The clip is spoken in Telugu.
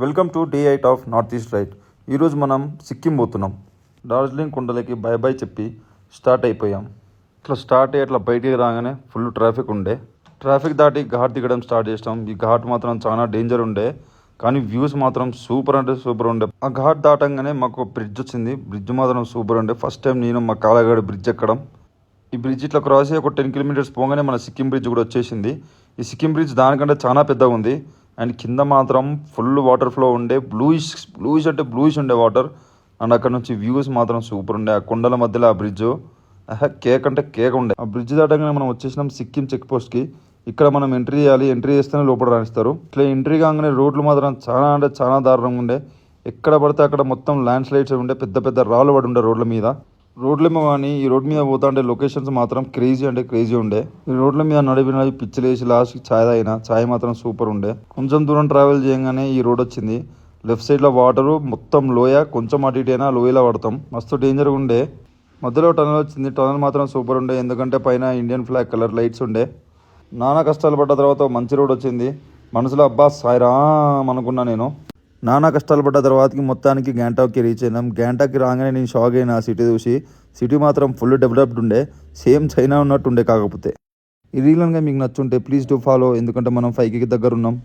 Welcome to day 8 of north east right. ఈరోజు మనం సిక్కిం పోతున్నాం. డార్జిలింగ్ కొండలకి బై బై చెప్పి స్టార్ట్ అయిపోయాం. ఇట్లా స్టార్ట్ అయ్యి అట్లా బయటికి రాగానే ఫుల్ ట్రాఫిక్ ఉండే. ట్రాఫిక్ దాటి ఘాట్ దిగడం స్టార్ట్ చేసినాం. ఈ ఘాట్ మాత్రం చాలా డేంజర్ ఉండే, కానీ వ్యూస్ మాత్రం సూపర్ అంటే సూపర్ ఉండే. ఆ ఘాట్ దాటంగానే మాకు బ్రిడ్జ్ వచ్చింది. బ్రిడ్జ్ మాత్రం సూపర్ ఉండే. ఫస్ట్ టైం నేను మా కాలగాడు బ్రిడ్జ్ ఎక్కడం. ఈ బ్రిడ్జ్ ఇట్లా క్రాస్ అయ్యి ఒక 10 కిలోమీటర్స్ పోగానే మన సిక్కిం బ్రిడ్జ్ కూడా వచ్చేసింది. ఈ సిక్కిం బ్రిడ్జ్ దానికంటే చాలా పెద్దగా ఉంది. అండ్ కింద మాత్రం ఫుల్ వాటర్ ఫ్లో ఉండే, బ్లూయిష్ అంటే బ్లూయిష్ ఉండే వాటర్. అండ్ అక్కడ నుంచి వ్యూస్ మాత్రం సూపర్ ఉండే. ఆ కొండల మధ్యలో ఆ బ్రిడ్జ్ కేక్ అంటే కేక్ ఉండే. ఆ బ్రిడ్జ్ దాటగానే మనం వచ్చేసినాం సిక్కిం చెక్ పోస్ట్కి. ఇక్కడ మనం ఎంట్రీ చేయాలి. ఎంట్రీ చేస్తేనే లోపల రాణిస్తారు. ఇట్లా ఎంట్రీ కాగానే రోడ్లు మాత్రం చాలా అంటే చాలా దారుణంగా ఉండే. ఎక్కడ పడితే అక్కడ మొత్తం ల్యాండ్ స్లైడ్స్ ఉండే, పెద్ద పెద్ద రాళ్ళు పడి ఉండే రోడ్ల మీద. రోడ్లేమో కానీ ఈ రోడ్ మీద పోతా అంటే లొకేషన్స్ మాత్రం క్రేజీ అంటే క్రేజీ ఉండే. ఈ రోడ్ల మీద నడిపి పిచ్చిలేసి లాస్ట్కి ఛాయ్ తాగిన. ఛాయ్ మాత్రం సూపర్ ఉండే. కొంచెం దూరం ట్రావెల్ చేయగానే ఈ రోడ్ వచ్చింది. లెఫ్ట్ సైడ్లో వాటరు, మొత్తం లోయ, కొంచెం అటు ఇటు అయినా లోయలో పడతాం. మస్తు డేంజర్గా ఉండే. మధ్యలో టనల్ వచ్చింది. టనల్ మాత్రం సూపర్ ఉండే, ఎందుకంటే పైన ఇండియన్ ఫ్లాగ్ కలర్ లైట్స్ ఉండే. నానా కష్టాలు పడ్డ తర్వాత మంచి రోడ్ వచ్చింది. మనసులో అబ్బా సాయిరామ్ అనుకున్నా నేను. నానా కష్టాలు పడ్డ తర్వాతకి మొత్తానికి గ్యాంటాక్కి రీచ్ అయినాం. గ్యాంటాక్కి రాగానే నేను షాక్ అయినా సిటీ చూసి. సిటీ మాత్రం ఫుల్ డెవలప్డ్ ఉండే, సేమ్ చైనా ఉన్నట్టు ఉండే. కాకపోతే ఈ రీల్ కనుక మీకు నచ్చుంటే ప్లీజ్ డూ ఫాలో, ఎందుకంటే మనం 5K దగ్గర ఉన్నాం.